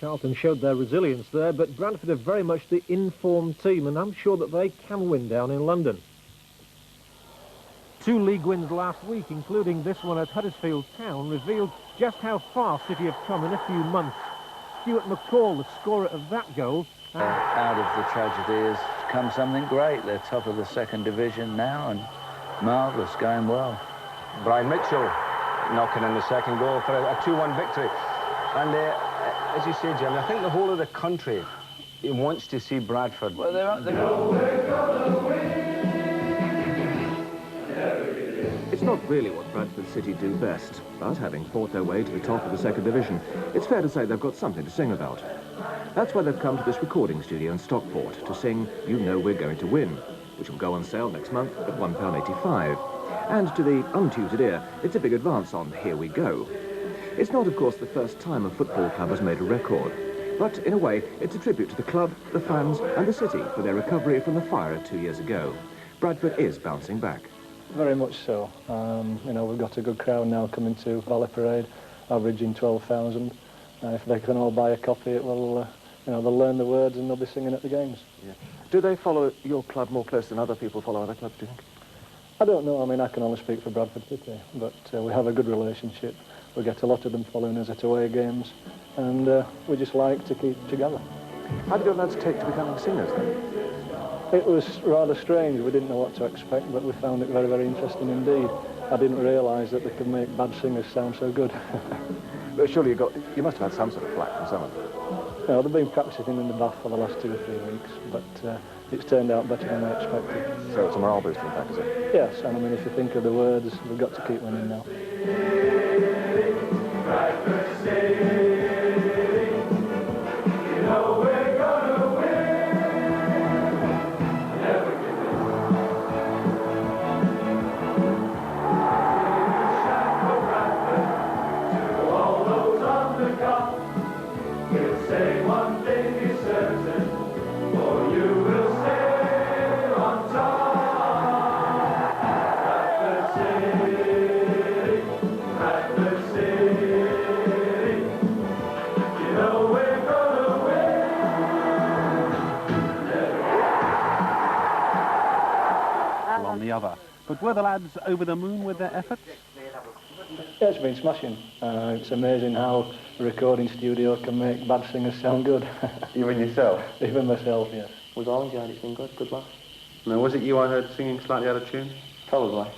Charlton showed their resilience there, but Bradford are very much the informed team, and I'm sure that they can win down in London. 2 league wins last week, including this one at Huddersfield Town, revealed just how far City have come in a few months. Stuart McCall, the scorer of that goal. Out of the tragedy has come something great. They're top of the 2nd division now, and marvellous, going well. Brian Mitchell knocking in the 2nd goal for a 2-1 victory. And as you say, Jim, I think the whole of the country wants to see Bradford. Well, It's not really what Bradford City do best, but having fought their way to the top of the 2nd division, it's fair to say they've got something to sing about. That's why they've come to this recording studio in Stockport to sing You Know We're Going to Win, which will go on sale next month at £1.85. And to the untutored ear, it's a big advance on Here We Go. It's not, of course, the first time a football club has made a record, but in a way, it's a tribute to the club, the fans and the city for their recovery from the fire 2 years ago. Bradford is bouncing back. Very much so. You know, we've got a good crowd now coming to Valley Parade, averaging 12,000. If they can all buy a copy, it will, you know, they'll learn the words and they'll be singing at the games. Yeah. Do they follow your club more close than other people follow other clubs, do you think? I don't know. I mean, I can only speak for Bradford City, but we have a good relationship. We get a lot of them following us at away games, and we just like to keep together. How did your lads take to becoming singers then? It was rather strange. We didn't know what to expect, but we found it very, very interesting indeed. I didn't realise that they could make bad singers sound so good. But surely you must have had some sort of flack from some of them. No, they've been practising in the bath for the last 2 or 3 weeks, but it's turned out better than I expected. So it's a morale booster, in fact, is it? Yes, and I mean, if you think of the words, we've got to keep winning now. Bradford City, you know we're gonna win. Never give in. Shout for Bradford to all those on the cup. We'll say one thing is certain, for you will stay on top. Bradford City, Bradford City, you know we're gonna win. On the other. But were the lads over the moon with their efforts? Yeah, it's been smashing. It's amazing how a recording studio can make bad singers sound good. Even yourself? Even myself, yes. We've all enjoyed it. It's been good laugh. Now, was it you I heard singing slightly out of tune? Probably.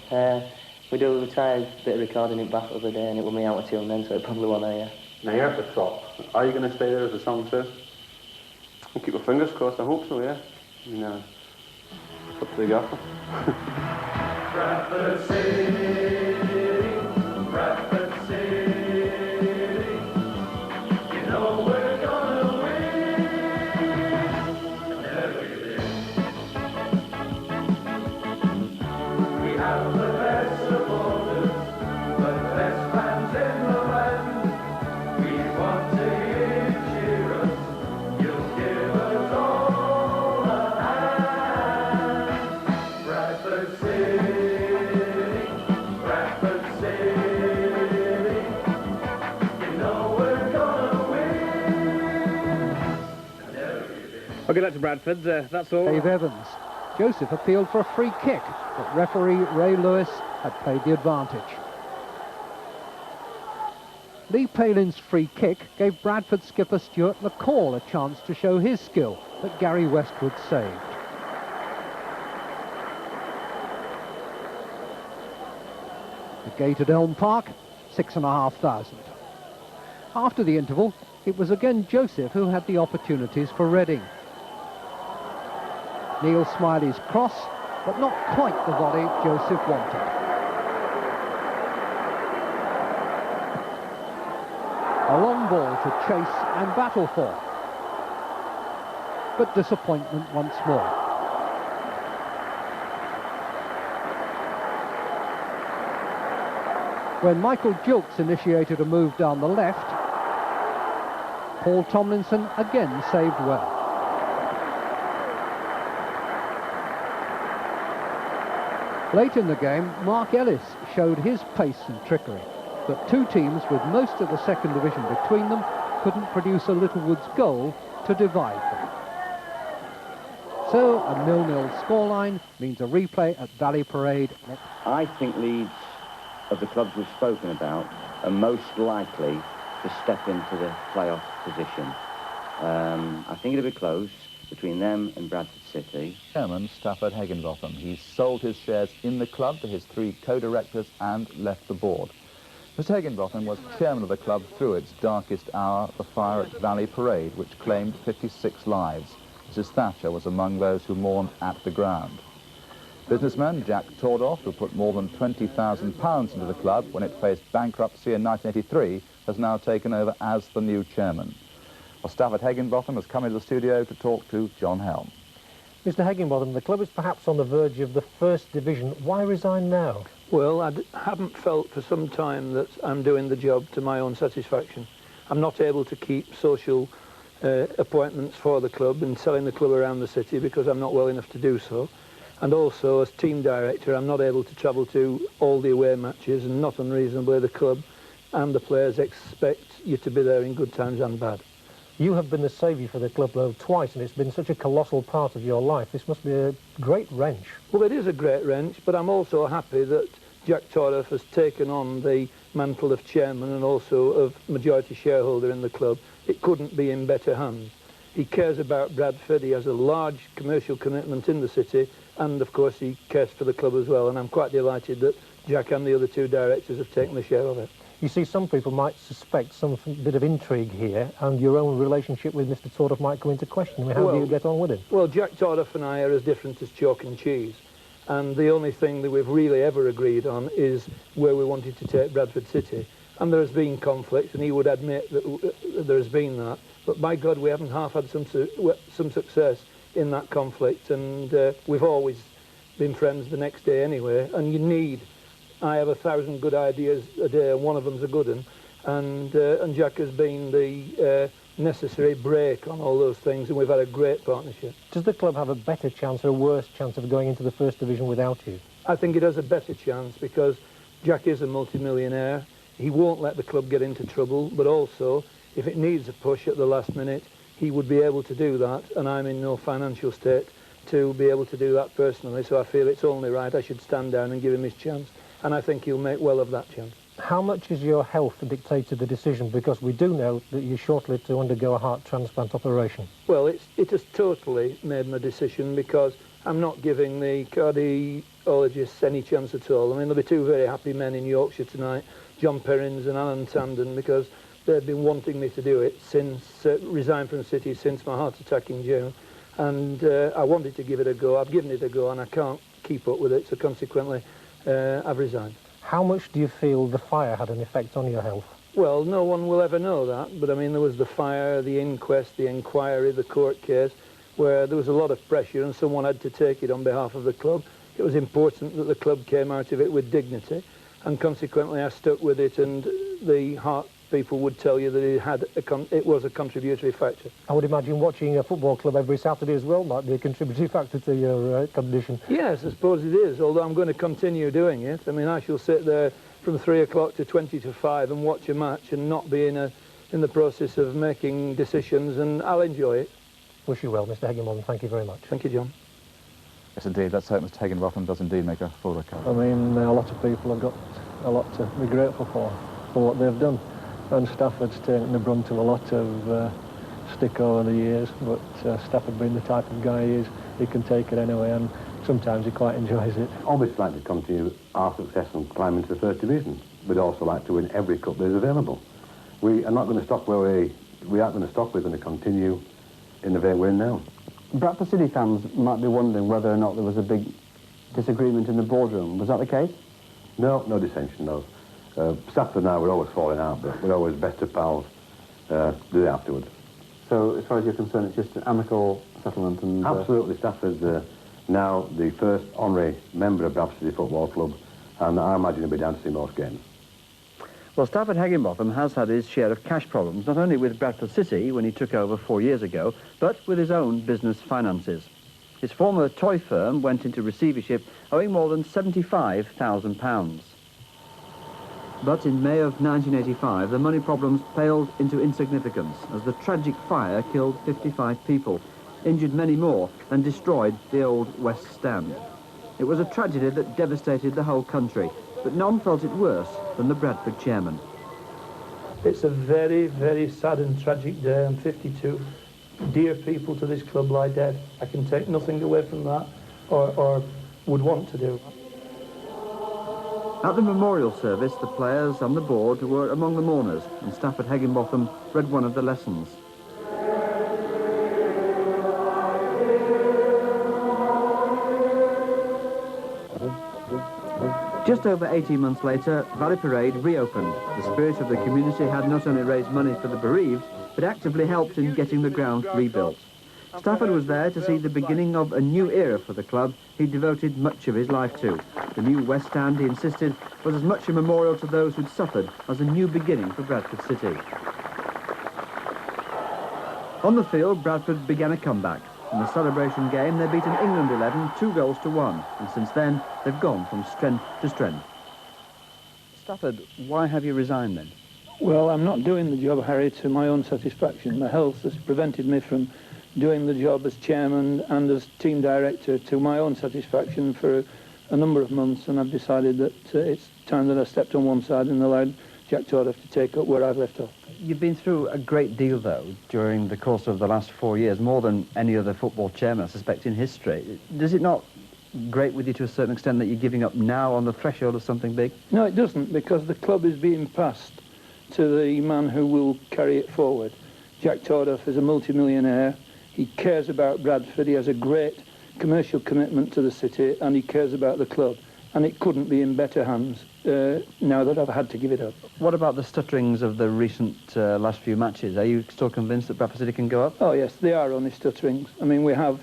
We tried a bit of recording it back the other day and it was me out of tune then, so it probably wasn't there. Now, you're at the top. Are you going to stay there as the song says? We'll keep our fingers crossed. I hope so, yeah. No. It's up to the gaffer. Bradford City, Bradford City, you know we're gonna win. Never give in. We have the best supporters, the best fans in the land. We want to hear you cheer us. You'll give us all a hand. Bradford City, Bradford City, you know we're gonna win. Never give in. Okay, that's Bradford. That's all. Dave Evans. Joseph appealed for a free kick, but referee Ray Lewis had played the advantage. Lee Palin's free kick gave Bradford skipper Stuart McCall a chance to show his skill that Gary Westwood saved. The gate at Elm Park, 6,500. After the interval, it was again Joseph who had the opportunities for Reading. Neil Smiley's cross, but not quite the volley Joseph wanted. A long ball to chase and battle for. But disappointment once more. When Michael Gilkes initiated a move down the left, Paul Tomlinson again saved well. Late in the game, Mark Ellis showed his pace and trickery, but two teams with most of the second division between them couldn't produce a Littlewood's goal to divide them. So a 0-0 scoreline means a replay at Valley Parade. I think Leeds, of the clubs we've spoken about, are most likely to step into the playoff position. I think it'll be close between them and Bradford City. Chairman Stafford Higginbotham. He sold his shares in the club to his 3 co-directors and left the board. Mr. Higginbotham was chairman of the club through its darkest hour, the fire at Valley Parade, which claimed 56 lives. Mrs. Thatcher was among those who mourned at the ground. Businessman Jack Tordoff, who put more than £20,000 into the club when it faced bankruptcy in 1983, has now taken over as the new chairman. Well, Stafford Higginbotham has come into the studio to talk to John Helm. Mr. Higginbotham, the club is perhaps on the verge of the first division. Why resign now? Well, I haven't felt for some time that I'm doing the job to my own satisfaction. I'm not able to keep social appointments for the club and selling the club around the city because I'm not well enough to do so. And also, as team director, I'm not able to travel to all the away matches, and not unreasonably the club and the players expect you to be there in good times and bad. You have been the saviour for the club, though, twice, and it's been such a colossal part of your life. This must be a great wrench. Well, it is a great wrench, but I'm also happy that Jack Tordoff has taken on the mantle of chairman and also of majority shareholder in the club. It couldn't be in better hands. He cares about Bradford, he has a large commercial commitment in the city, and of course he cares for the club as well, and I'm quite delighted that Jack and the other 2 directors have taken the share of it. You see, some people might suspect some bit of intrigue here, and your own relationship with Mr. Tordoff might come into question. I mean, how do you get on with him? Well, Jack Tordoff and I are as different as chalk and cheese, and the only thing that we've really ever agreed on is where we wanted to take Bradford City. And there has been conflict, and he would admit that there has been that. But by God, we haven't half had some success in that conflict, and we've always been friends the next day anyway. And you need, I have 1,000 good ideas a day, and one of them's a good one. And Jack has been the necessary break on all those things, and we've had a great partnership. Does the club have a better chance or a worse chance of going into the first division without you? I think it has a better chance because Jack is a multi-millionaire. He won't let the club get into trouble, but also, if it needs a push at the last minute, he would be able to do that, and I'm in no financial state to be able to do that personally, so I feel it's only right I should stand down and give him his chance, and I think he'll make well of that chance. How much is your health dictated the decision? Because we do know that you're shortly to undergo a heart transplant operation. Well, it has totally made my decision because I'm not giving the cardiologists any chance at all. I mean, there'll be 2 very happy men in Yorkshire tonight, John Perrins and Alan Tandon, because they've been wanting me to do it since, resign from the city since my heart attack in June. And I wanted to give it a go. I've given it a go and I can't keep up with it, so consequently I've resigned. How much do you feel the fire had an effect on your health? Well, no one will ever know that, but I mean, there was the fire, the inquest, the inquiry, the court case, where there was a lot of pressure and someone had to take it on behalf of the club. It was important that the club came out of it with dignity, and consequently I stuck with it, and the heart people would tell you that it was a contributory factor. I would imagine watching a football club every Saturday as well might be a contributory factor to your condition. Yes, I suppose it is, although I'm going to continue doing it. I mean, I shall sit there from 3 o'clock to 20 to 5 and watch a match and not be in the process of making decisions, and I'll enjoy it. Wish you well, Mr. Higginbotham. Thank you very much. Thank you, John. Yes, indeed. Let's hope Mr. Higginbotham does indeed make a full recovery. I mean, a lot of people have got a lot to be grateful for what they've done. And Stafford's taken the brunt of a lot of stick over the years, but Stafford being the type of guy he is, he can take it anyway, and sometimes he quite enjoys it. Obviously like to continue our success and climb into the first division. We'd also like to win every cup that is available. We are not going to stop where we aren't going to stop. We're going to continue in the vein we're in now. Bradford City fans might be wondering whether or not there was a big disagreement in the boardroom. Was that the case? No, no dissension, no. Stafford and I were always falling out, but we're always better pals the day afterwards. So, as far as you're concerned, it's just an amicable settlement? And absolutely. Stafford's now the first honorary member of Bradford City Football Club, and I imagine he'll be down to see most games. Well, Stafford Higginbotham has had his share of cash problems, not only with Bradford City when he took over 4 years ago, but with his own business finances. His former toy firm went into receivership owing more than £75,000. But in May of 1985, the money problems paled into insignificance as the tragic fire killed 55 people, injured many more, and destroyed the old West Stand. It was a tragedy that devastated the whole country, but none felt it worse than the Bradford chairman. It's a very, very sad and tragic day. I'm 52. Dear people to this club lie dead. I can take nothing away from that, or would want to do. At the memorial service, the players and the board were among the mourners, and staff at Higginbotham read one of the lessons. Just over 18 months later, Valley Parade reopened. The spirit of the community had not only raised money for the bereaved, but actively helped in getting the ground rebuilt. Stafford was there to see the beginning of a new era for the club he devoted much of his life to. The new West Stand, he insisted, was as much a memorial to those who'd suffered as a new beginning for Bradford City. On the field, Bradford began a comeback. In the celebration game, they beat an England 11 2-1, and since then, they've gone from strength to strength. Stafford, why have you resigned then? Well, I'm not doing the job, Harry, to my own satisfaction. My health has prevented me from doing the job as chairman and as team director to my own satisfaction for a number of months, and I've decided that it's time that I stepped on one side and allowed Jack Tordoff to take up where I've left off. You've been through a great deal, though, during the course of the last 4 years, more than any other football chairman, I suspect, in history. Does it not grate with you to a certain extent that you're giving up now on the threshold of something big? No, it doesn't, because the club is being passed to the man who will carry it forward. Jack Tordoff is a multi-millionaire. He cares about Bradford. He has a great commercial commitment to the city, and he cares about the club. And it couldn't be in better hands now that I've had to give it up. What about the stutterings of the recent last few matches? Are you still convinced that Bradford City can go up? Oh, yes, they are only stutterings. I mean, we have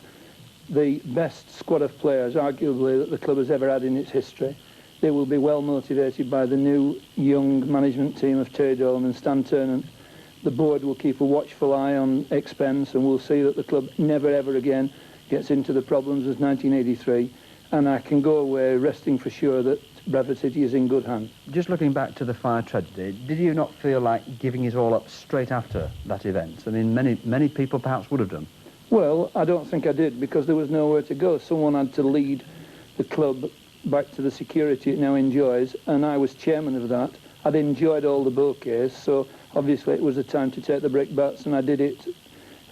the best squad of players, arguably, that the club has ever had in its history. They will be well motivated by the new young management team of Terry Dolan and Stan Turnant. The board will keep a watchful eye on expense, and we'll see that the club never ever again gets into the problems as 1983. And I can go away resting for sure that Bradford City is in good hands. Just looking back to the fire tragedy, did you not feel like giving it all up straight after that event? I mean, many people perhaps would have done. Well, I don't think I did, because there was nowhere to go. Someone had to lead the club back to the security it now enjoys, and I was chairman of that. I'd enjoyed all the bouquets, so obviously it was a time to take the brickbats, and I did it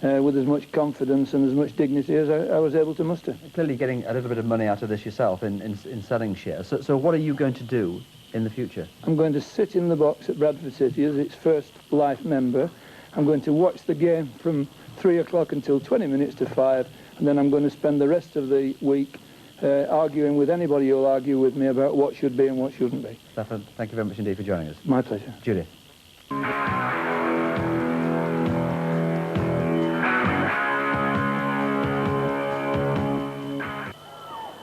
with as much confidence and as much dignity as I was able to muster. Clearly getting a little bit of money out of this yourself in selling shares. So what are you going to do in the future? I'm going to sit in the box at Bradford City as its first life member. I'm going to watch the game from 3 o'clock until 20 minutes to 5, and then I'm going to spend the rest of the week arguing with anybody who'll argue with me about what should be and what shouldn't be. Stafford, thank you very much indeed for joining us. My pleasure. Judith.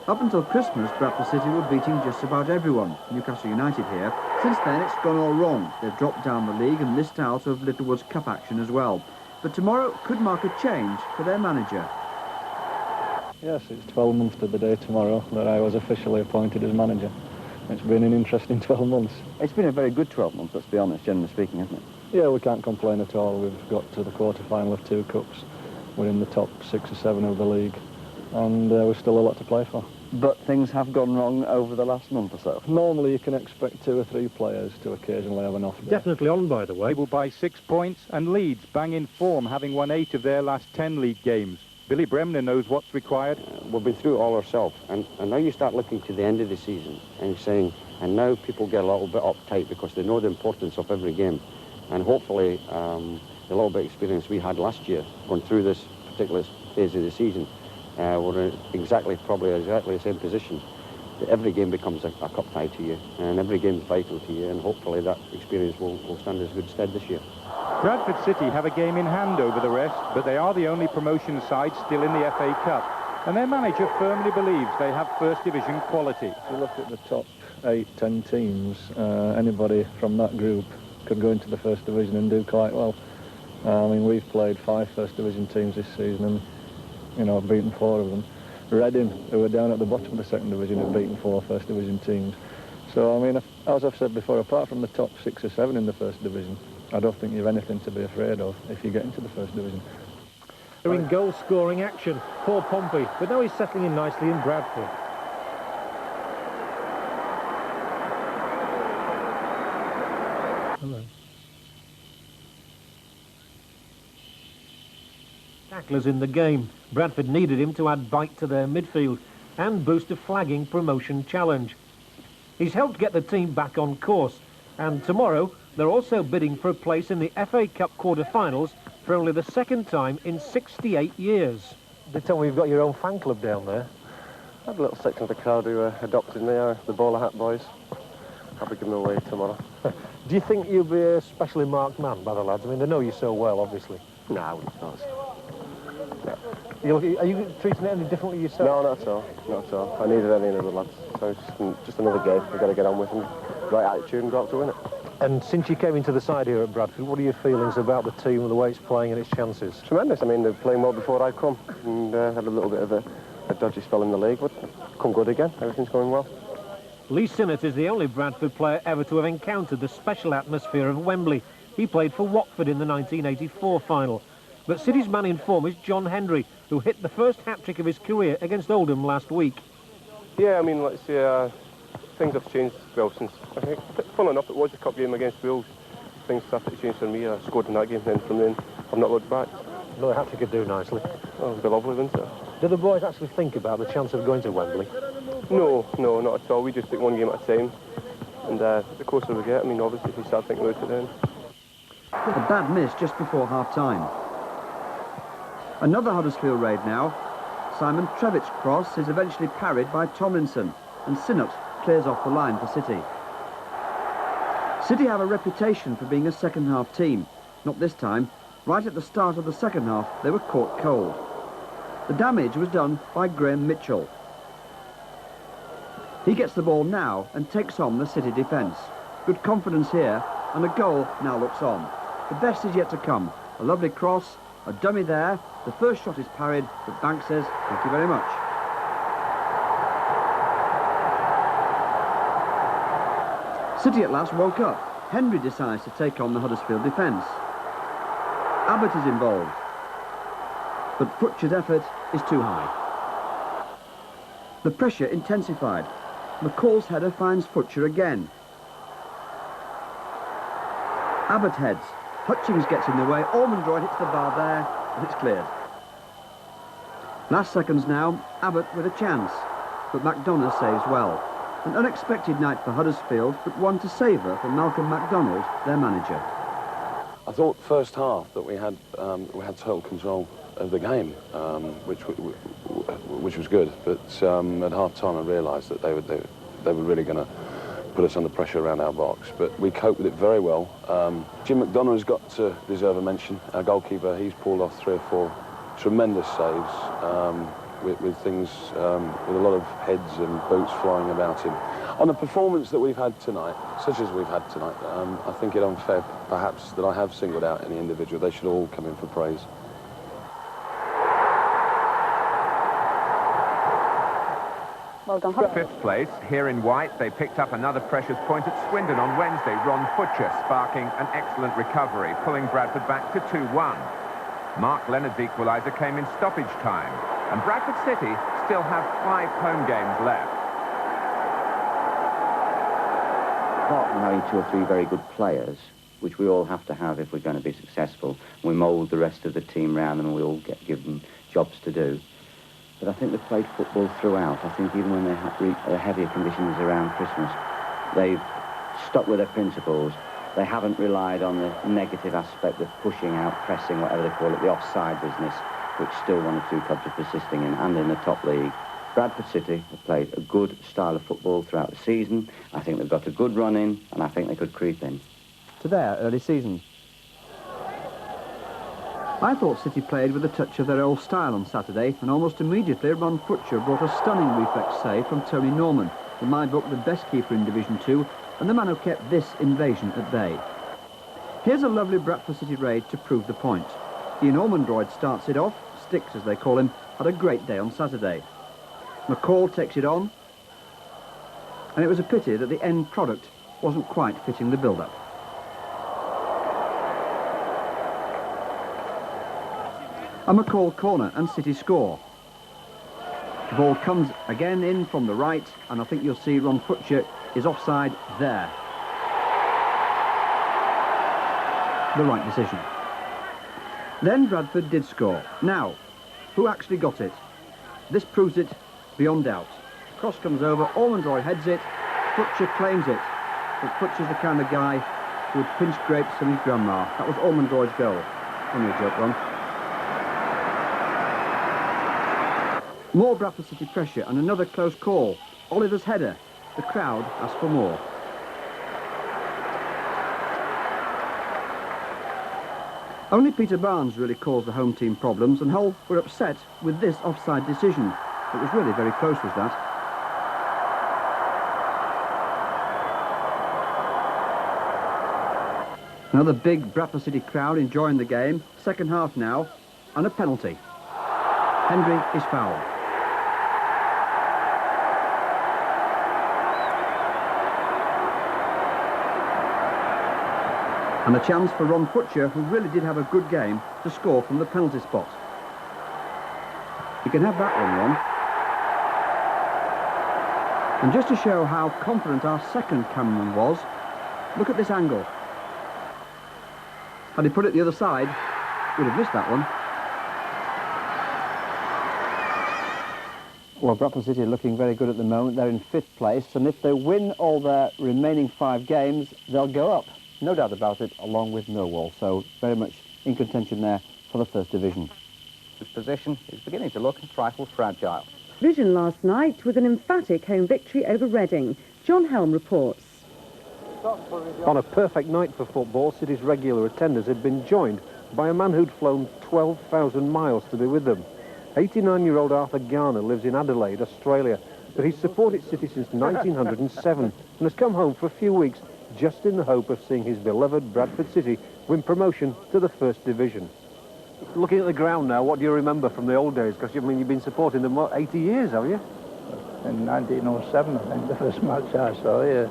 Up until Christmas, Bradford City were beating just about everyone. Newcastle United here. Since then, it's gone all wrong. They've dropped down the league and missed out of Littlewood's Cup action as well. But tomorrow could mark a change for their manager. Yes, it's 12 months to the day tomorrow that I was officially appointed as manager. It's been an interesting 12 months. It's been a very good 12 months, let's be honest, generally speaking, hasn't it? Yeah, we can't complain at all. We've got to the quarter-final of 2 cups. We're in the top 6 or 7 of the league, and we've still a lot to play for. But things have gone wrong over the last month or so. Normally you can expect 2 or 3 players to occasionally have an off day. Definitely on, by the way. Able by 6 points, and Leeds bang in form, having won 8 of their last 10 league games. Billy Bremner knows what's required. We've been through it all ourselves, and now you start looking to the end of the season and saying, and now people get a little bit uptight because they know the importance of every game, and hopefully the little bit of experience we had last year going through this particular phase of the season, we're in probably exactly the same position. Every game becomes a cup tie to you, and every game is vital to you, and hopefully that experience will stand us good stead this year. Bradford City have a game in hand over the rest, but they are the only promotion side still in the FA Cup, and their manager firmly believes they have First Division quality. If you look at the top 8-10 teams, anybody from that group could go into the First Division and do quite well. I mean, we've played 5 First Division teams this season, and you know, beaten 4 of them. Reading, who were down at the bottom of the Second Division, have beaten 4 First Division teams. So, I mean, As I've said before, apart from the top 6 or 7 in the First Division, I don't think you've anything to be afraid of if you get into the First Division. They're in goal-scoring action. Poor Pompey, but now he's settling in nicely in Bradford. Hello. Tacklers in the game. Bradford needed him to add bite to their midfield and boost a flagging promotion challenge. He's helped get the team back on course, and tomorrow they're also bidding for a place in the FA Cup quarter-finals for only the second time in 68 years. They tell me you've got your own fan club down there. I had a little section of the crowd who adopted me, the bowler hat boys. I'll be giving them away tomorrow. Do you think you'll be a specially marked man by the lads? I mean, they know you so well, obviously. No, I wouldn't have thought. Are you treating it any differently yourself? No, not at all. Not at all. I needed any of the lads. So it's just another game we've got to get on with and right attitude and go out to win it. And since you came into the side here at Bradford, what are your feelings about the team and the way it's playing and its chances? Tremendous. I mean, they're playing well before I come and had a little bit of a dodgy spell in the league, but come good again. Everything's going well. Lee Sinnott is the only Bradford player ever to have encountered the special atmosphere of Wembley. He played for Watford in the 1984 final. But City's man in form is John Hendry, who hit the first hat-trick of his career against Oldham last week. Yeah, I mean, let's say things have changed well since, I think, funnily enough, it was the cup game against Wales. Things started to change for me. I scored in that game, then from then I've not looked back. Another hat-trick could do nicely. Oh, it'd be lovely, wouldn't it? Do the boys actually think about the chance of going to Wembley? No, not at all. We just take one game at a time. And the closer we get, I mean, obviously, if you start thinking about it then. A bad miss just before half-time. Another Huddersfield raid now. Simon Trevitt's cross is eventually parried by Tomlinson, and Sinnott clears off the line for City. City have a reputation for being a second-half team. Not this time. Right at the start of the second half, they were caught cold. The damage was done by Graham Mitchell. He gets the ball now and takes on the City defence. Good confidence here, and a goal now looks on. The best is yet to come. A lovely cross, a dummy there. The first shot is parried, but Banks says, thank you very much. City at last woke up. Henry decides to take on the Huddersfield defence. Abbott is involved, but Futcher's effort is too high. The pressure intensified. McCall's header finds Futcher again. Abbott heads. Hutchings gets in the way. Ormondroyd hits the bar there, and it's cleared. Last seconds now, Abbott with a chance, but McDonough saves well. An unexpected night for Huddersfield, but one to savour for Malcolm MacDonald, their manager. I thought first half that we had total control of the game, which was good. But at half time, I realised that they were really going to put us under pressure around our box. But we coped with it very well. Jim McDonough has got to deserve a mention. Our goalkeeper, he's pulled off 3 or 4 tremendous saves with things with a lot of heads and boots flying about him. On the performance that we've had tonight, such as we've had tonight, I think it unfair, perhaps, that I have singled out any individual. They should all come in for praise. Well done. 5th place, here in white, they picked up another precious point at Swindon on Wednesday. Ron Futcher sparking an excellent recovery, pulling Bradford back to 2-1. Mark Leonard's equaliser came in stoppage time, and Bradford City still have 5 home games left. Apart from having 2 or 3 very good players, which we all have to have if we're going to be successful, we mould the rest of the team round them and we all give them jobs to do. But I think they've played football throughout. I think even when they have heavier conditions around Christmas, they've stuck with their principles. They haven't relied on the negative aspect of pushing out, pressing, whatever they call it, the offside business, which still 1 or 2 clubs are persisting in, and in the top league. Bradford City have played a good style of football throughout the season. I think they've got a good run in, and I think they could creep in. To their early season. I thought City played with a touch of their old style on Saturday, and almost immediately Ron Futcher brought a stunning reflex save from Tony Norman, in my book the best keeper in Division 2, and the man who kept this invasion at bay. Here's a lovely Bradford City raid to prove the point. Ian Ormondroyd starts it off. Sticks, as they call him, had a great day on Saturday. McCall takes it on, and it was a pity that the end product wasn't quite fitting the build-up. A McCall corner and City score. The ball comes again in from the right, and I think you'll see Ron Futcher is offside there. The right decision. Then Bradford did score. Now, who actually got it? This proves it beyond doubt. Cross comes over, Ormondroy heads it, Futcher claims it. But Futcher's the kind of guy who would pinch grapes from his grandma. That was Ormondroy's goal. Only a joke, Ron. More Bradford City pressure and another close call. Oliver's header. The crowd asked for more. Only Peter Barnes really caused the home team problems, and Hull were upset with this offside decision. It was really very close, was that? Another big Bradford City crowd enjoying the game. Second half now, and a penalty. Hendry is fouled. And a chance for Ron Futcher, who really did have a good game, to score from the penalty spot. You can have that one, Ron. And just to show how confident our second cameraman was, look at this angle. Had he put it the other side, we'd have missed that one. Well, Bradford City are looking very good at the moment. They're in 5th place, and if they win all their remaining 5 games, they'll go up. No doubt about it, along with Millwall. So very much in contention there for the 1st Division. His position is beginning to look a trifle fragile. Vision last night with an emphatic home victory over Reading. John Helm reports. On a perfect night for football, City's regular attenders had been joined by a man who'd flown 12,000 miles to be with them. 89-year-old Arthur Garner lives in Adelaide, Australia, but he's supported City since 1907 and has come home for a few weeks just in the hope of seeing his beloved Bradford City win promotion to the 1st Division. Looking at the ground now, what do you remember from the old days? Because, I mean, you've been supporting them, what, 80 years, have you? In 1907, I think, the first match I saw here.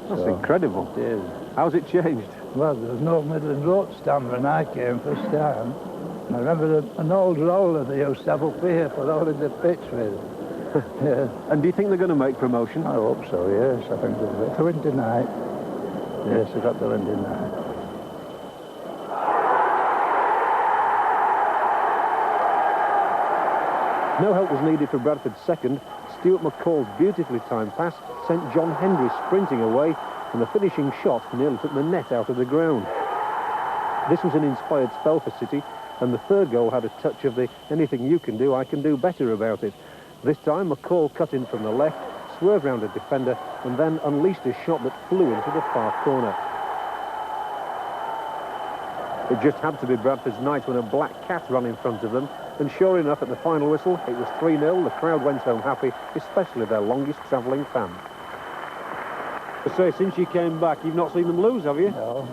That's incredible. It is. How's it changed? Well, there was no Midland Road stand when I came first time. And I remember an old roller they used to have up here for rolling the pitch with. Yeah. And do you think they're going to make promotion? I hope so, yes. I think they'll be. To win tonight. Yes, they've got to win tonight. No help was needed for Bradford's second. Stuart McCall's beautifully timed pass sent John Hendry sprinting away, and the finishing shot nearly took the net out of the ground. This was an inspired spell for City, and the third goal had a touch of the anything you can do, I can do better about it. This time McCall cut in from the left, swerved round a defender, and then unleashed a shot that flew into the far corner. It just had to be Bradford's night when a black cat ran in front of them, and sure enough, at the final whistle, it was 3-0. The crowd went home happy, especially their longest-travelling fan. So, since you came back, you've not seen them lose, have you? No.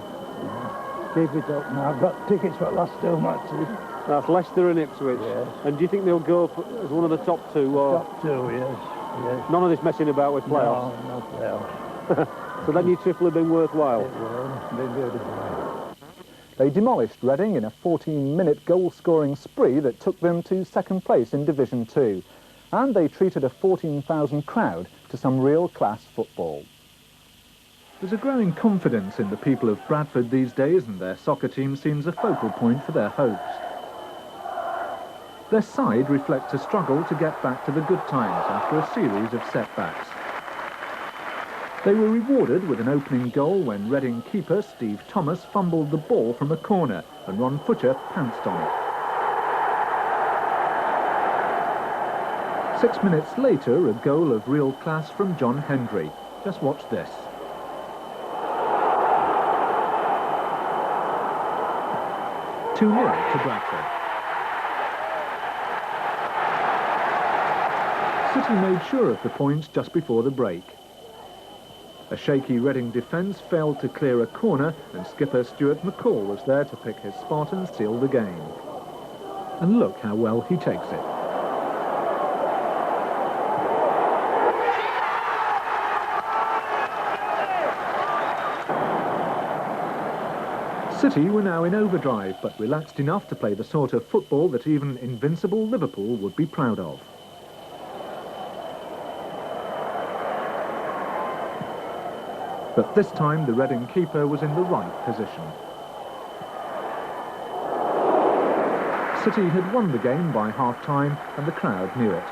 Keep it up now. I've got tickets for the last 2 matches. That's Leicester and Ipswich. Yes. And do you think they'll go as one of the top 2? Or Top 2, yes. None of this messing about with playoffs? No, no playoffs. So then your trip will have been worthwhile? It will. Been beautiful. They demolished Reading in a 14-minute goal-scoring spree that took them to 2nd place in Division 2. And they treated a 14,000 crowd to some real-class football. There's a growing confidence in the people of Bradford these days, and their soccer team seems a focal point for their hopes. Their side reflects a struggle to get back to the good times after a series of setbacks. They were rewarded with an opening goal when Reading keeper Steve Thomas fumbled the ball from a corner and Ron Futcher pounced on it. 6 minutes later, a goal of real class from John Hendry. Just watch this. Two 0 to Bradford. City made sure of the points just before the break. A shaky Reading defence failed to clear a corner, and skipper Stuart McCall was there to pick his spot and seal the game. And look how well he takes it. City were now in overdrive, but relaxed enough to play the sort of football that even invincible Liverpool would be proud of. But this time the Reading keeper was in the right position. City had won the game by half-time and the crowd knew it.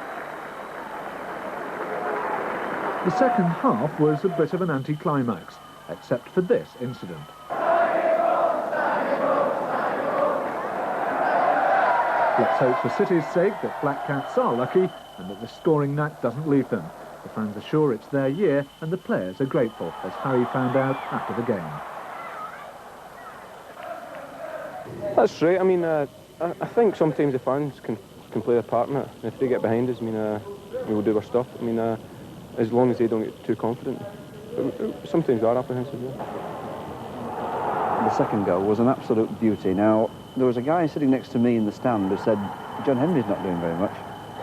The second half was a bit of an anticlimax, except for this incident. Let's hope for City's sake that Black Cats are lucky and that the scoring knack doesn't leave them. The fans are sure it's their year and the players are grateful, as Harry found out after the game. That's right. I mean, I think sometimes the fans can play a part in it. If they get behind us, I mean, we'll do our stuff. I mean, as long as they don't get too confident. But sometimes they are apprehensive, yeah. The second goal was an absolute beauty. Now, there was a guy sitting next to me in the stand who said, John Henry's not doing very much.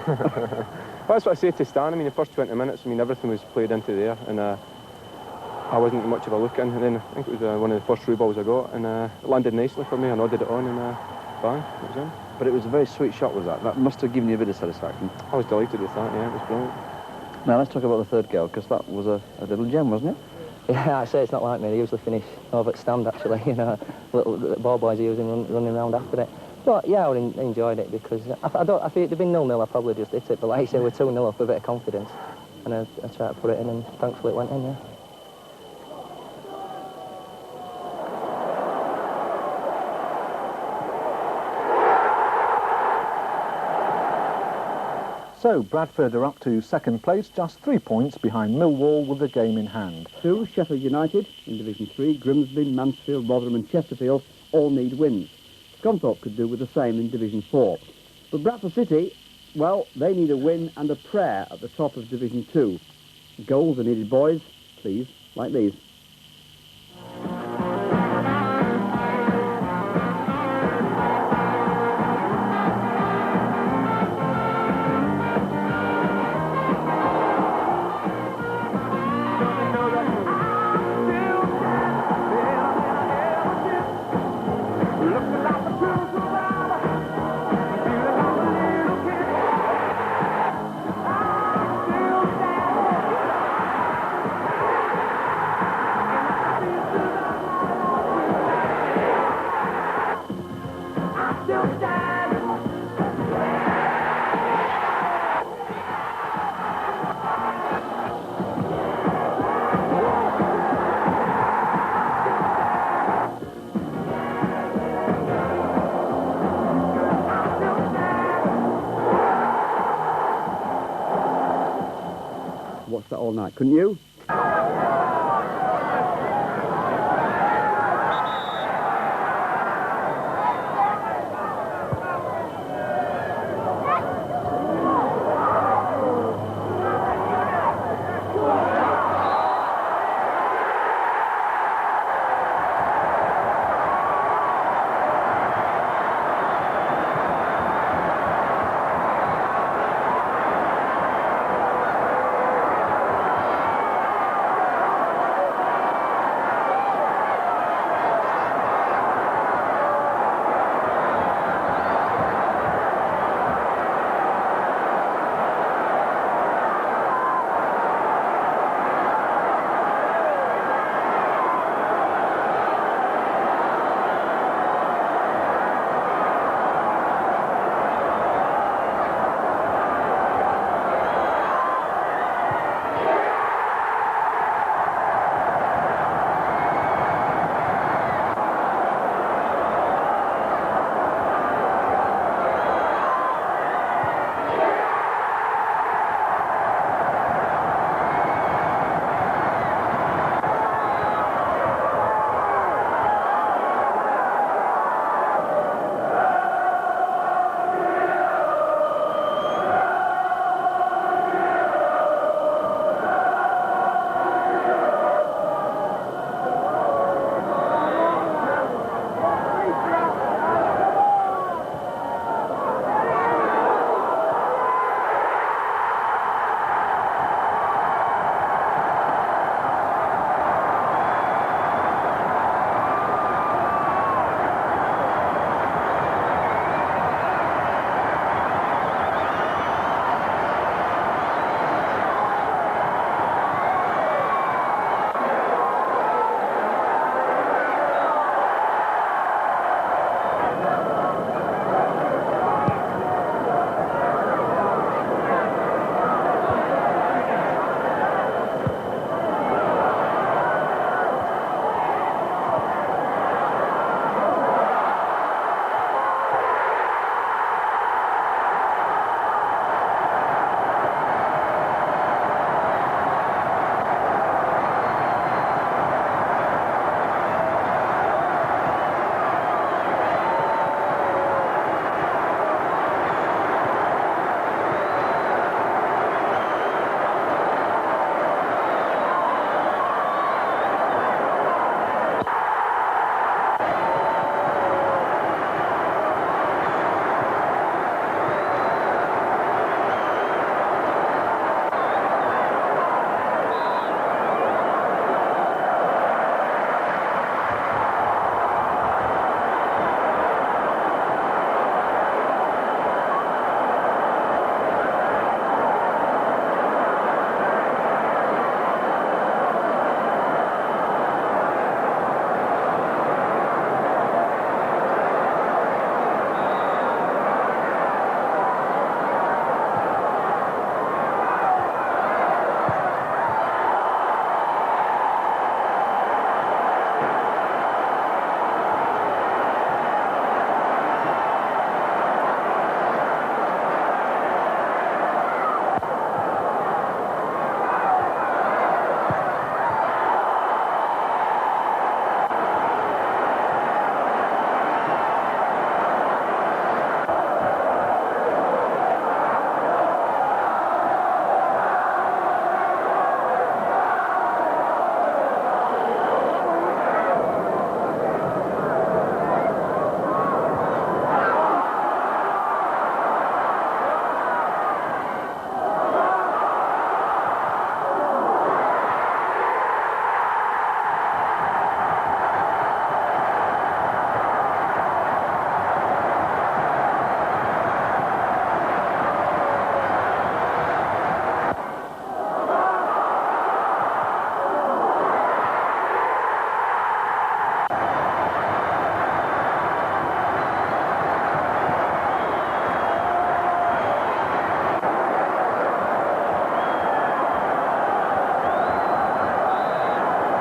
Well, that's what I say to Stan. I mean, the first 20 minutes, I mean, everything was played into there, and I wasn't much of a look in. And then I think it was one of the first through balls I got, and it landed nicely for me. I nodded it on, and bang, it was in. But it was a very sweet shot, was that? That must have given you a bit of satisfaction. I was delighted with that, yeah, it was brilliant. Now, let's talk about the third goal, because that was a little gem, wasn't it? Yeah, I say it's not like me. They usually finish over at stand, actually. You know, little ball boys are usually running around after it. But yeah, I enjoyed it because I think it'd have been 0-0. I probably just hit it. But like you say, we're 2-0 up with a bit of confidence, and I tried to put it in, and thankfully it went in. Yeah. So Bradford are up to second place, just 3 points behind Millwall with the game in hand. 2, Sheffield United in Division 3, Grimsby, Mansfield, Rotherham and Chesterfield all need wins. Scunthorpe could do with the same in Division 4. But Bradford City, well, they need a win and a prayer at the top of Division 2. Goals are needed, boys, please, like these. Watched that all night, couldn't you?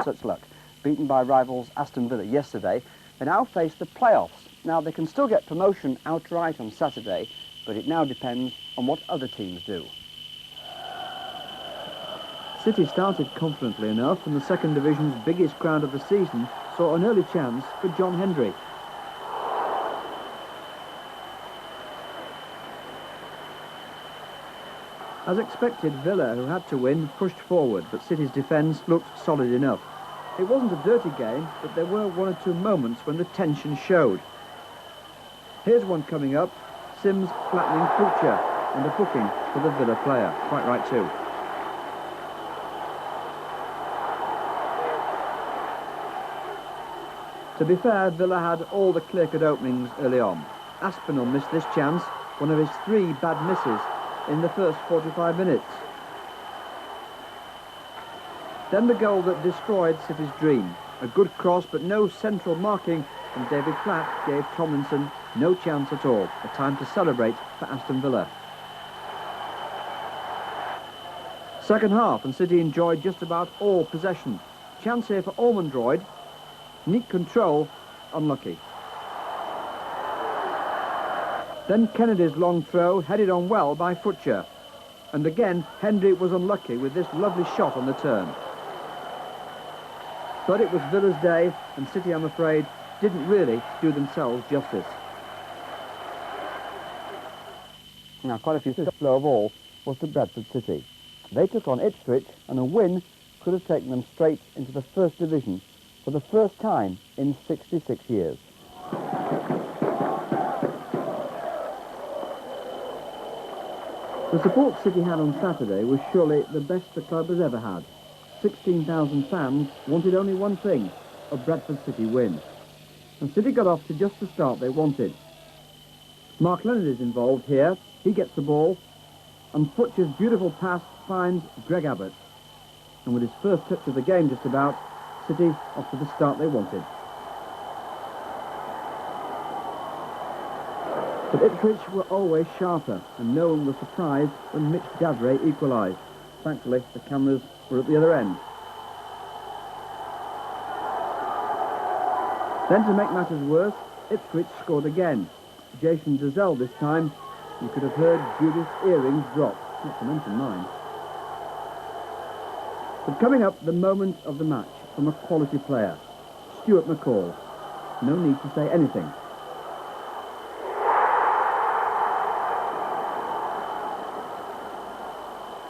such luck. Beaten by rivals Aston Villa yesterday, they now face the playoffs. Now, they can still get promotion outright on Saturday, but it now depends on what other teams do. City started confidently enough, and the second division's biggest crowd of the season saw an early chance for John Hendry. As expected, Villa, who had to win, pushed forward, but City's defence looked solid enough. It wasn't a dirty game, but there were one or two moments when the tension showed. Here's one coming up. Sims flattening Fulcher, and a booking for the Villa player. Quite right too. To be fair, Villa had all the clear-cut openings early on. Aspinall missed this chance, one of his 3 bad misses in the first 45 minutes. Then the goal that destroyed City's dream. A good cross, but no central marking, and David Platt gave Tomlinson no chance at all. A time to celebrate for Aston Villa. Second half, and City enjoyed just about all possession. Chance here for Ormondroyd. Neat control, unlucky. Then Kennedy's long throw, headed on well by Futcher. And again, Hendry was unlucky with this lovely shot on the turn. But it was Villa's day, and City, I'm afraid, didn't really do themselves justice. Now, quite a few flow of all was to Bradford City. They took on Ipswich, and a win could have taken them straight into the first division for the first time in 66 years. The support City had on Saturday was surely the best the club has ever had. 16,000 fans wanted only one thing, a Bradford City win. And City got off to just the start they wanted. Mark Leonard is involved here. He gets the ball, and Futcher's beautiful pass finds Greg Abbott. And with his first touch of the game just about, City off to the start they wanted. But Ipswich were always sharper, and no one was surprised when Mitch Davray equalised. Thankfully, the cameras were at the other end. Then, to make matters worse, Ipswich scored again. Jason Dazelle this time. You could have heard Judith's earrings drop, not to mention mine. But coming up, the moment of the match from a quality player, Stuart McCall. No need to say anything.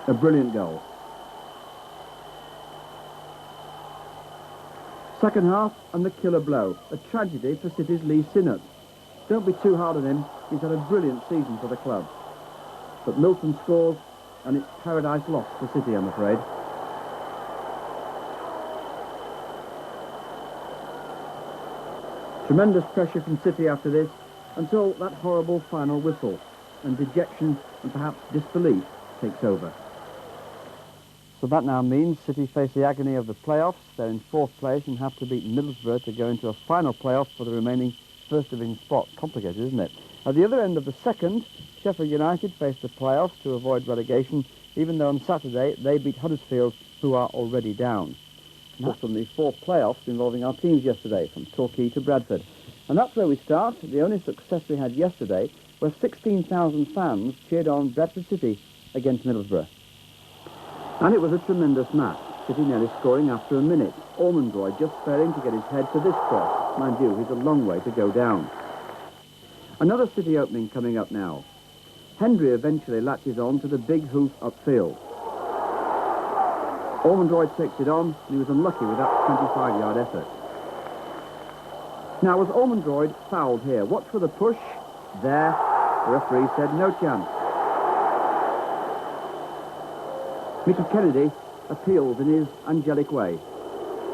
A brilliant goal. Second half, and the killer blow. A tragedy for City's Lee Sinnott. Don't be too hard on him. He's had a brilliant season for the club. But Milton scores, and it's paradise lost for City, I'm afraid. Tremendous pressure from City after this, until that horrible final whistle, and dejection and perhaps disbelief takes over. So that now means City face the agony of the playoffs. They're in 4th place and have to beat Middlesbrough to go into a final playoff for the remaining First Division spot. Complicated, isn't it? At the other end of the second, Sheffield United face the playoffs to avoid relegation, even though on Saturday they beat Huddersfield, who are already down. And that's from the 4 playoffs involving our teams yesterday, from Torquay to Bradford. And that's where we start. The only success we had yesterday, where 16,000 fans cheered on Bradford City against Middlesbrough. And it was a tremendous match, City nearly scoring after a minute. Ormondroyd just failing to get his head to this cross. Mind you, he's a long way to go down. Another City opening coming up now. Hendry eventually latches on to the big hoof upfield. Ormondroyd takes it on, and he was unlucky with that 25-yard effort. Now, was Ormondroyd fouled here? Watch for the push. There, the referee said no chance. Mickey Kennedy appeals in his angelic way.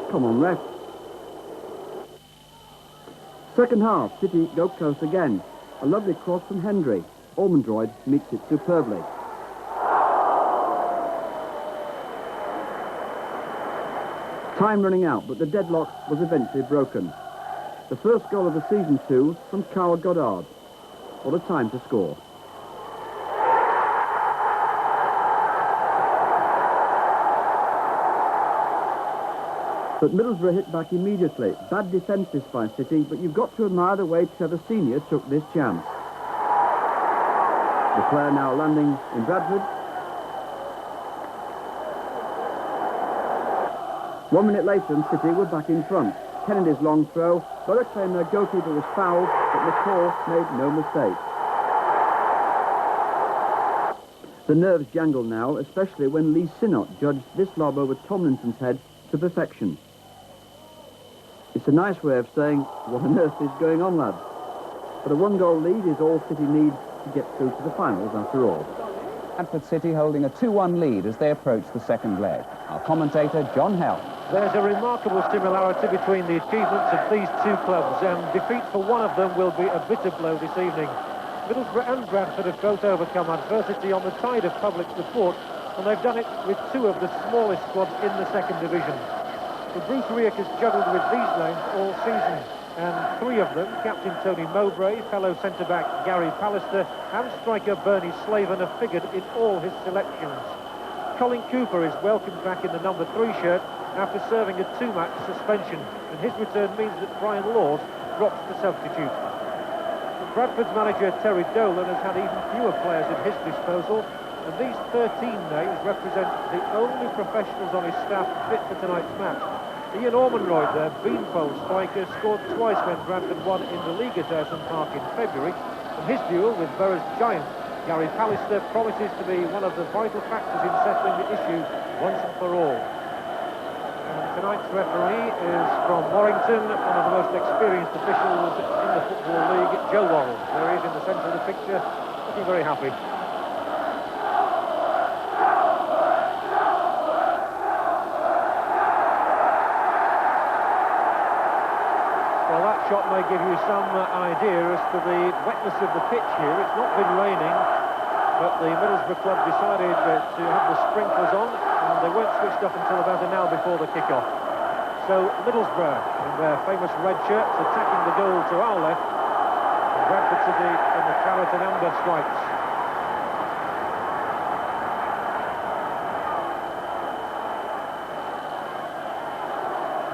Come on, ref. Second half, City go close again. A lovely cross from Hendry. Ormondroyd meets it superbly. Time running out, but the deadlock was eventually broken. The first goal of the season, too, from Carl Goddard. What a time to score. But Middlesbrough hit back immediately. Bad defence this by City, but you've got to admire the way Trevor Senior took this chance. The player now landing in Bradford. 1 minute later and City were back in front. Kennedy's long throw. Borough claimed their goalkeeper was fouled, but McCall made no mistake. The nerves jangle now, especially when Lee Sinnott judged this lob over Tomlinson's head to perfection. It's a nice way of saying, what on earth is going on, lads? But a one-goal lead is all City need to get through to the finals after all. Bradford City holding a 2-1 lead as they approach the second leg. Our commentator, John Hell. There's a remarkable similarity between the achievements of these two clubs, and defeat for one of them will be a bitter blow this evening. Middlesbrough and Bradford have both overcome adversity on the tide of public support, and they've done it with two of the smallest squads in the second division. But Bruce Rioch has juggled with these names all season, and three of them, captain Tony Mowbray, fellow centre-back Gary Pallister and striker Bernie Slaven, have figured in all his selections. Colin Cooper is welcomed back in the number 3 shirt after serving a 2-match suspension, and his return means that Brian Laws drops to substitute. Bradford's manager Terry Dolan has had even fewer players at his disposal, and these 13 names represent the only professionals on his staff fit for tonight's match. Ian Ormonroyd, their beanpole striker, scored twice when Bradford won in the league at Ayresome Park in February, and his duel with Borough's giant Gary Pallister promises to be one of the vital factors in settling the issue once and for all. And tonight's referee is from Warrington, one of the most experienced officials in the Football League, Joe Worrell. There he is in the centre of the picture, looking very happy. Well, that shot may give you some idea as to the wetness of the pitch here. It's not been raining, but the Middlesbrough club decided to have the sprinklers on, and they weren't switched off until about an hour before the kick-off. So Middlesbrough, in their famous red shirts, attacking the goal to our left, and Bradford City in the claret and amber stripes.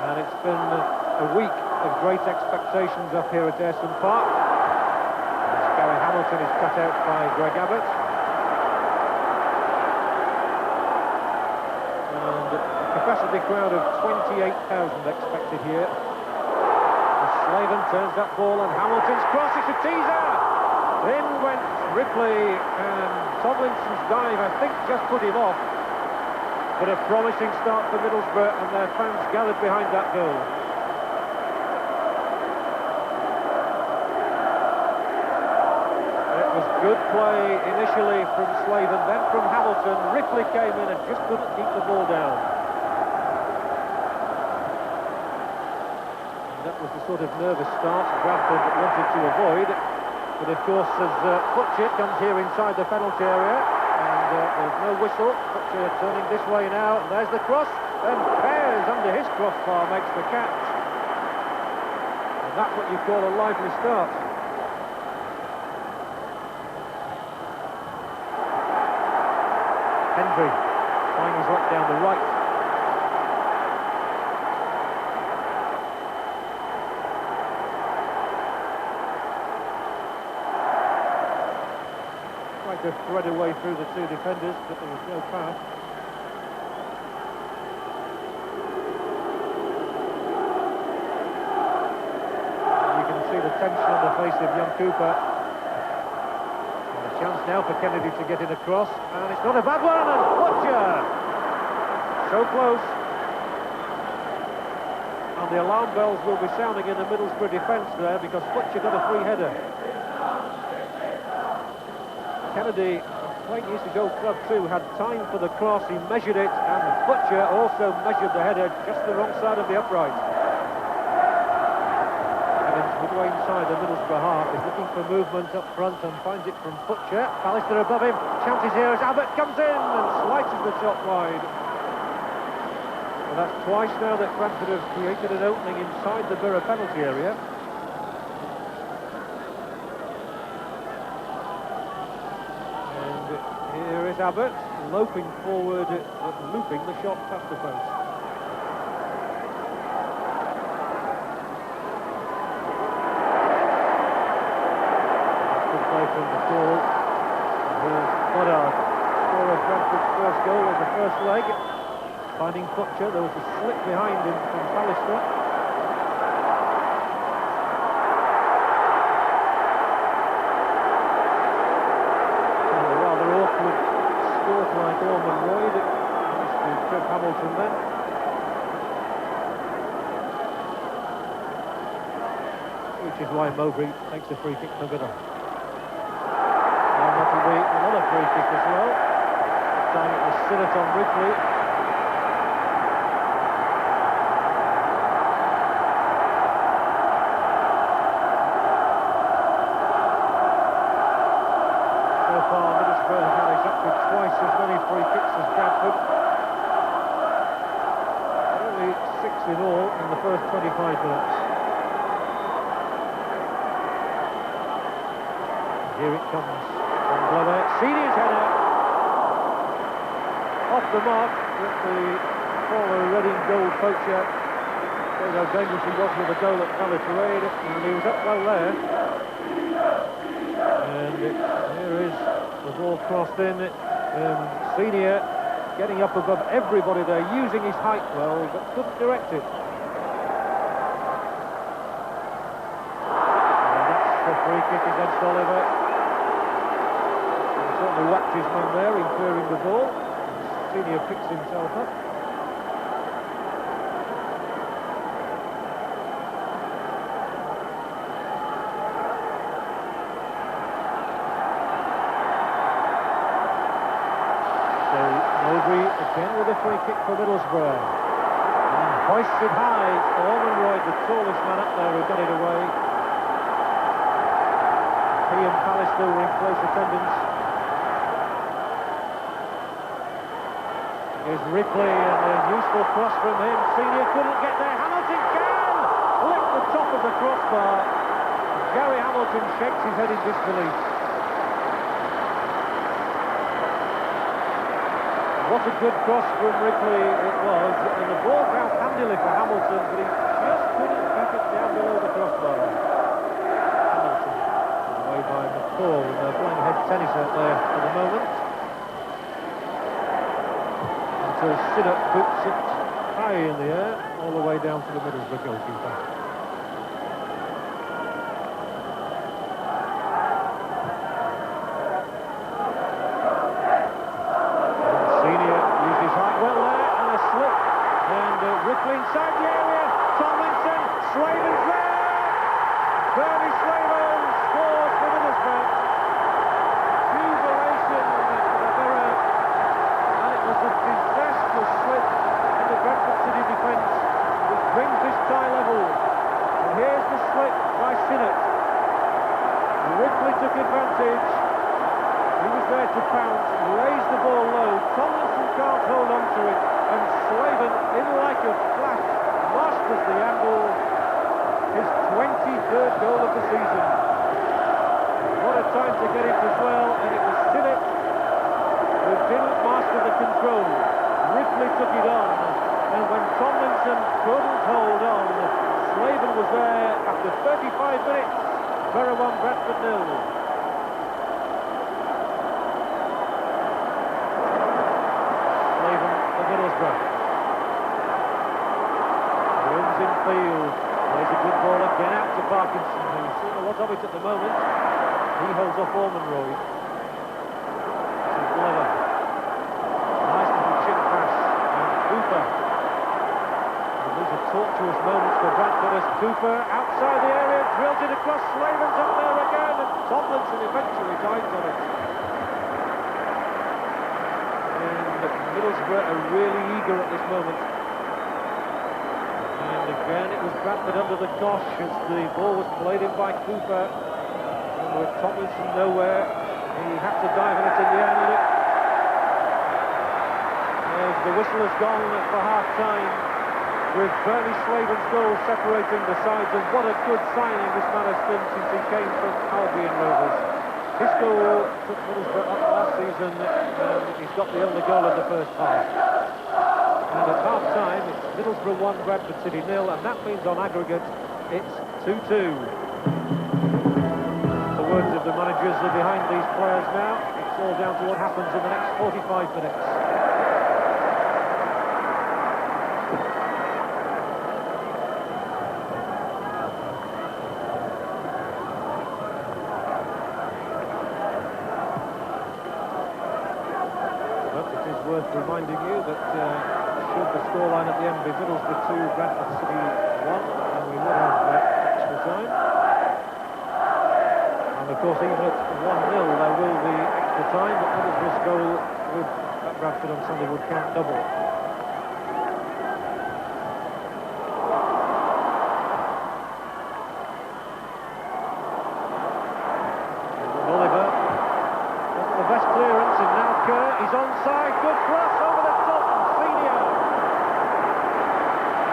And it's been a week of great expectations up here at Ayresome Park. As Gary Hamilton is cut out by Greg Abbott. And a capacity crowd of 28,000 expected here. As Slaven turns that ball and Hamilton's cross, it's a teaser! In went Ripley, and Tomlinson's dive, I think, just put him off. But a promising start for Middlesbrough, and their fans gathered behind that goal. Good play initially from Slaven, then from Hamilton. Ripley came in and just couldn't keep the ball down. And that was the sort of nervous start Bradford wanted to avoid. But of course, as Butcher comes here inside the penalty area, and there's no whistle. Butcher turning this way now, and there's the cross. And Pears under his crossbar makes the catch. And that's what you call a lively start. Hendry trying his luck down the right. Tried to thread away through the two defenders, but there was no pass. And you can see the tension on the face of young Cooper. Chance now for Kennedy to get in across, and it's not a bad one, and Butcher! So close. And the alarm bells will be sounding in the Middlesbrough defence there, because Butcher got a free header. Kennedy, playing his old club too, had time for the cross, he measured it, and Butcher also measured the header just the wrong side of the upright. Midway inside the Middlesbrough half, is looking for movement up front and finds it from Butcher. Pallister above him, chances here as Abbott comes in and slices the top wide. Well, that's twice now that Bradford have created an opening inside the Borough penalty area. And here is Abbott, loping forward, but looping the shot past the post. ball. Here's Goddard, scorer of Bradford's first goal in the first leg. Finding Butcher, there was a slip behind him from Pallister. A rather awkward score like Ormond Royd. Managed to trip Hamilton then. Which is why Mowbray takes the free kick for Biddle. And that'll be another free kick as well. This time it was Sinnott on Ripley. So far, Middlesbrough have had exactly twice as many free kicks as Bradford. Only 6 in all in the first 25 minutes. Here it comes from Glover. Senior's header. Off the mark with the former Reading goal poacher. Showed how dangerous he was with the goal at Valley Parade. And he was up well there. And here is the ball crossed in. Senior getting up above everybody there, using his height well, but couldn't direct it. And that's the free kick against Oliver. Certainly whacked his man there in clearing the ball. Senior picks himself up. So Mowbray again with a free kick for Middlesbrough. And hoists it high. Ormond Royd, the tallest man up there, who got it away. He and Pallister were in close attendance. Here's Ripley, and a useful cross from him. Senior couldn't get there. Hamilton can! Lift the top of the crossbar. Gary Hamilton shakes his head in disbelief. What a good cross from Ripley it was. And the ball bounced handily for Hamilton, but he just couldn't keep it down below the crossbar. Hamilton, away by McCall, and they're playing head tennis out there for the moment. So Sinnott boots it high in the air, all the way down to the Middlesbrough goalkeeper. And Senior used his height well there, and a slip. And Ripley inside the area. Tomlinson, Slaven's there! Bernie Slaven scores for Middlesbrough. Jubilation for the Borough. And it was a disastrous slip in the Bradford City defence, which brings this tie level. And here's the slip by Sinnott. Ripley took advantage. He was there to pounce, raised the ball low. Tomlinson can't hold on to it, and Slaven, in like a flash, masters the angle. His 23rd goal of the season. What a time to get it as well, and it was Sinnott who didn't master the control. Ripley took it on, and when Tomlinson couldn't hold on, Slaven was there after 35 minutes. Borough 1, Bradford 0. Slaven for Middlesbrough. Wins in field. Plays a good ball again out to Parkinson, who's seen a lot of it at the moment. He holds off Ormond Royd. To Glover. Nice little chip pass. And Cooper. And these are tortuous moments for Bradford as Cooper outside the area, drills it across. Slaven's up there again, and Tomlinson eventually dives on it. And Middlesbrough are really eager at this moment. And again, it was Bradford under the cosh as the ball was played in by Cooper. And with Tomlinson nowhere, he had to dive on it in the end. As the whistle has gone for half-time, with Bernie Slaven's goal separating the sides. And what a good signing this man has been since he came from Albion Rovers. His goal took Middlesbrough up last season, and he's got the only goal in the first half. And at half-time, it's Middlesbrough 1, Bradford City 0, and that means on aggregate, it's 2-2. The words of the managers are behind these players now. It's all down to what happens in the next 45 minutes. But it is worth reminding you that should the scoreline at the end be Middlesbrough 2, Bradford City 1, and we would have extra time. And of course, even at 1-0, there will be extra time, but Middlesbrough's goal with Bradford on Sunday would count double. Oliver, that's the best clearance, and now Kerr, he's onside, good cross over the top, and Senior.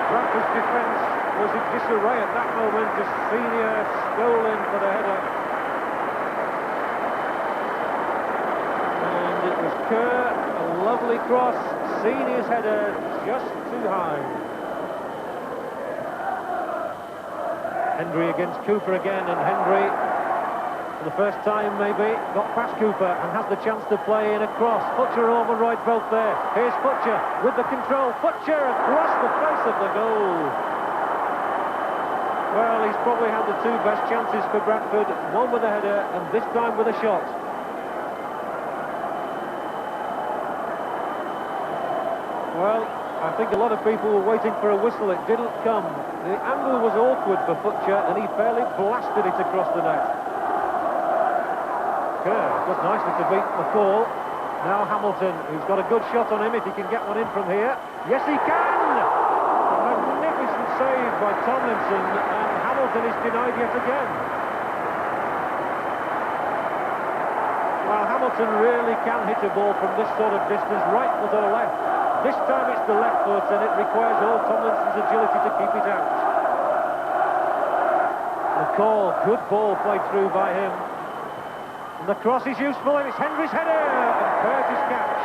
Bradford's defence was in disarray at that moment as Senior stole in for the header. And it was Kerr, a lovely cross, Senior's header just too high. Hendry against Cooper again, and Hendry, for the first time maybe, got past Cooper and has the chance to play in a cross. Butcher and Orman Wright both there. Here's Butcher with the control. Butcher across the face of the goal. Well, he's probably had the two best chances for Bradford, one with a header and this time with a shot. Well, I think a lot of people were waiting for a whistle. It didn't come. The angle was awkward for Butcher and he fairly blasted it across the net. Kerr does nicely to beat McCall. Now Hamilton, who's got a good shot on him if he can get one in from here. Yes, he can! A magnificent save by Tomlinson, and Hamilton is denied yet again. Well, Hamilton really can hit a ball from this sort of distance, right foot or left. This time it's the left foot, and it requires all Tomlinson's agility to keep it out. McCall, good ball played through by him. And the cross is useful, and it's Hendry's header, and Curtis' catch.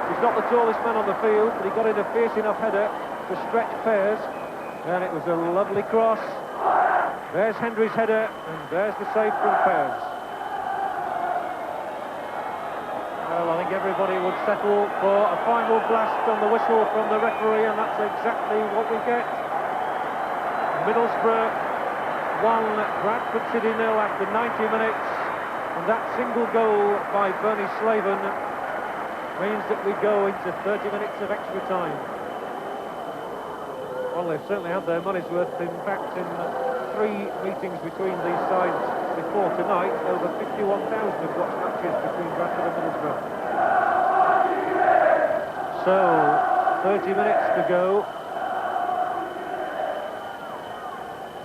He's not the tallest man on the field, but he got in a fierce enough header to stretch Pears, and it was a lovely cross. There's Hendry's header, and there's the save from Pears. Well, I think everybody would settle for a final blast on the whistle from the referee, and that's exactly what we get. Middlesbrough 1, Bradford City 0 after 90 minutes, and that single goal by Bernie Slaven means that we go into 30 minutes of extra time. Well, they've certainly had their money's worth. In fact, in 3 meetings between these sides before tonight, over 51,000 have watched matches between Bradford and Middlesbrough. So, 30 minutes to go.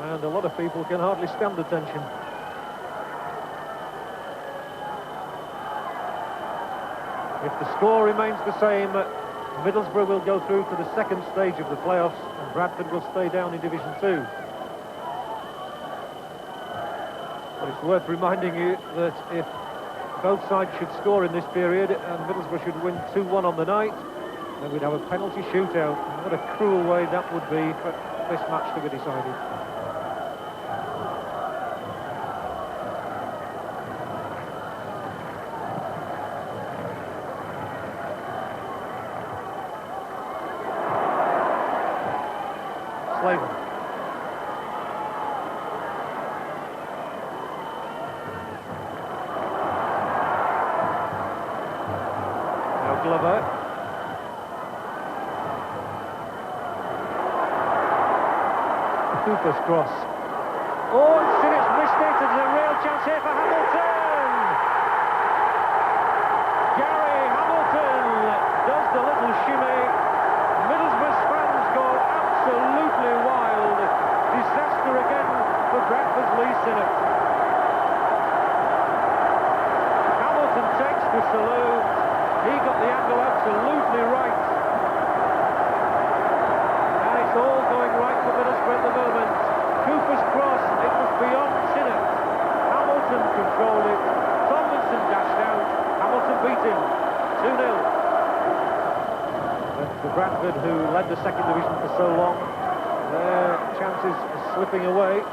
And a lot of people can hardly stand the tension. If the score remains the same, Middlesbrough will go through to the second stage of the playoffs and Bradford will stay down in Division 2. But it's worth reminding you that if both sides should score in this period and Middlesbrough should win 2-1 on the night, then we'd have a penalty shootout. What a cruel way that would be for this match to be decided. Slaven. Now Glover. Cooper's cross. Oh, and Sinnott's missed it. There's a real chance here for Hamilton. Gary Hamilton does the little shimmy. Middlesbrough's fans go absolutely wild. Disaster again for Bradford's Lee Sinnott. Hamilton takes the salute. He got the angle absolutely right. And it's all going right for Middlesbrough at the moment. Cooper's cross, it was beyond Sinnott. Hamilton controlled it. Tomlinson dashed out. Hamilton beat him. 2-0. But for Bradford, who led the second division for so long, their chances are slipping away.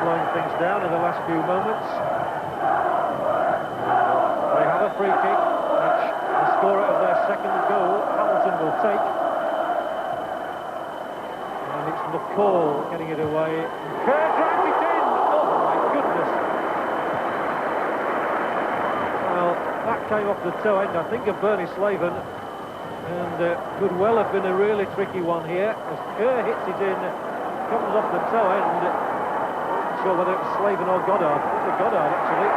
slowing things down in the last few moments. They have a free kick, which the scorer of their second goal, Hamilton, will take. And it's McCall getting it away. Kerr dragged it in! Oh my goodness! Well, that came off the toe end, I think, of Bernie Slaven. And could well have been a really tricky one here. As Kerr hits it in, comes off the toe end. Not sure whether it was Slaven or Goddard. It was Goddard, actually.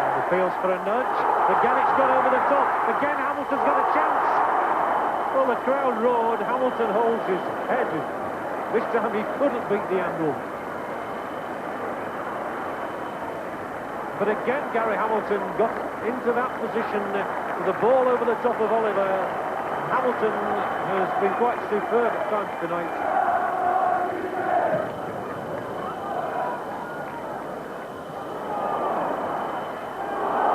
And appeals for a nudge. Again, it's gone over the top. Again, Hamilton's got a chance. Well, the crowd roared. Hamilton holds his head. This time he couldn't beat the angle. But again, Gary Hamilton got into that position with the ball over the top of Oliver. Hamilton has been quite superb at times tonight.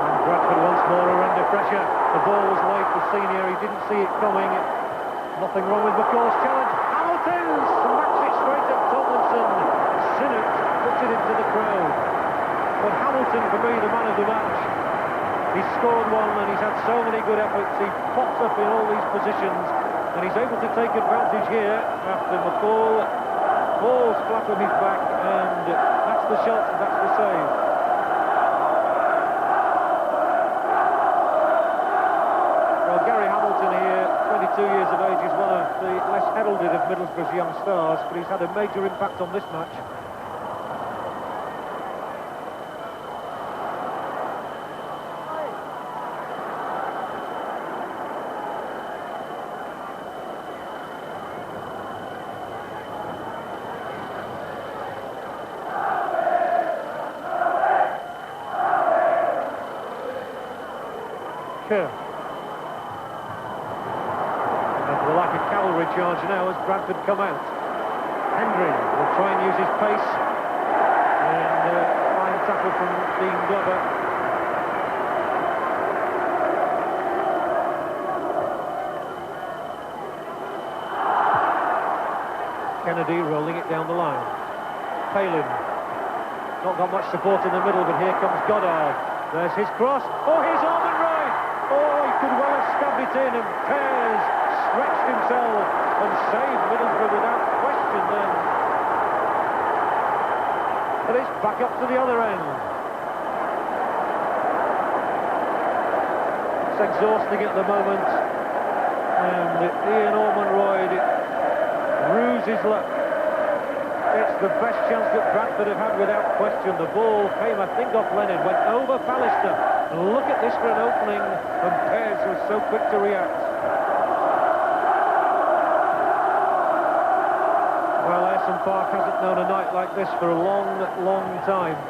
And Bradford once more are under pressure. The ball was laid for Senior, he didn't see it coming. Nothing wrong with McCall's challenge. Hamilton smacks it straight at Tomlinson. Sinnott puts it into the crowd. But Hamilton, for me, the man of the match. He's scored one and he's had so many good efforts. He pops up in all these positions and he's able to take advantage here after McCall falls flat on his back, and that's the shot, that's the save. Well, Gary Hamilton here, 22 years of age, is one of the less heralded of Middlesbrough's young stars, but he's had a major impact on this match. And like a cavalry charge now as Bradford come out. Hendry will try and use his pace, and fine tackle from Dean Glover. Kennedy rolling it down the line. Palin, not got much support in the middle, but here comes Goddard. There's his cross. Oh, here's Ormond Royd! Oh, he could well have stabbed it in, and Pears stretched himself and saved Middlesbrough without question then. But it's back up to the other end. It's exhausting at the moment, and Ian Ormond Royd rues his luck. It's the best chance that Bradford have had without question. The ball came, I think, off Leonard, went over Pallister. And look at this for an opening, and Pears was so quick to react. Well, Ayresome Park hasn't known a night like this for a long, long time.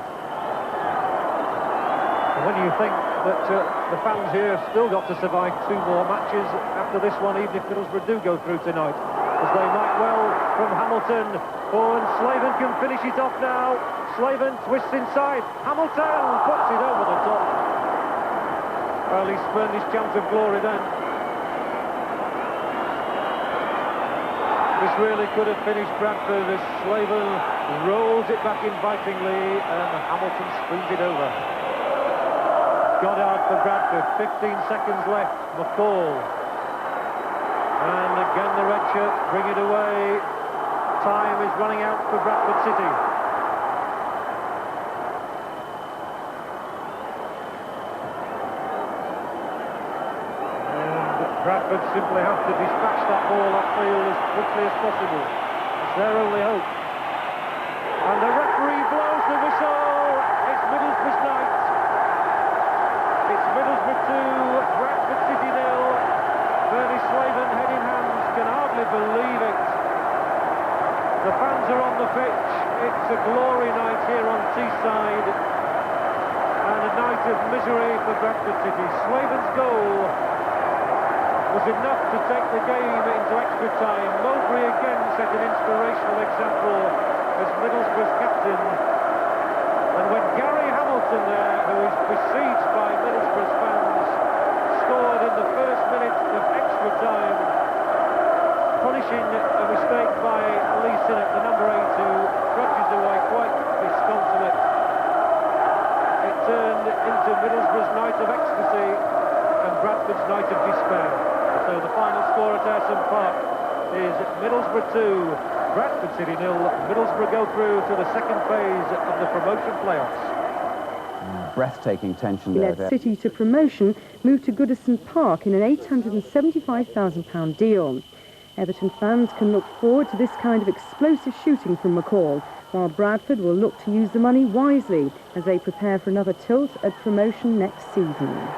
And when you think that the fans here have still got to survive 2 more matches after this one, even if Middlesbrough do go through tonight, as they might well from Hamilton. Oh, and Slaven can finish it off now. Slaven twists inside. Hamilton puts it over the top. Well, he spurned his chance of glory then. This really could have finished Bradford as Slaven rolls it back invitingly and Hamilton spoons it over. Goddard for Bradford, 15 seconds left. McCall. And again the red shirts bring it away. Time is running out for Bradford City. And Bradford simply have to dispatch that ball upfield as quickly as possible. It's their only hope. And the referee blows the whistle. It's Middlesbrough's night. It's Middlesbrough 2, Bradford City 0. Bernie Slaven, head in hands, can hardly believe it. The fans are on the pitch. It's a glory night here on Teesside. And a night of misery for Bradford City. Slaven's goal was enough to take the game into extra time. Mowbray again set an inspirational example as Middlesbrough's captain. And when Gary Hamilton there, who is besieged by Middlesbrough's fans, scored in the first minute of extra time, punishing a mistake by Lee Sinnott, the number 8, who grudges away quite disconsolate. It turned into Middlesbrough's night of ecstasy and Bradford's night of despair. So the final score at Ayresome Park is Middlesbrough 2, Bradford City 0. Middlesbrough go through to the second phase of the promotion playoffs. Breathtaking tension He there. led City to promotion, moved to Goodison Park in an £875,000 deal. Everton fans can look forward to this kind of explosive shooting from McCall, while Bradford will look to use the money wisely as they prepare for another tilt at promotion next season.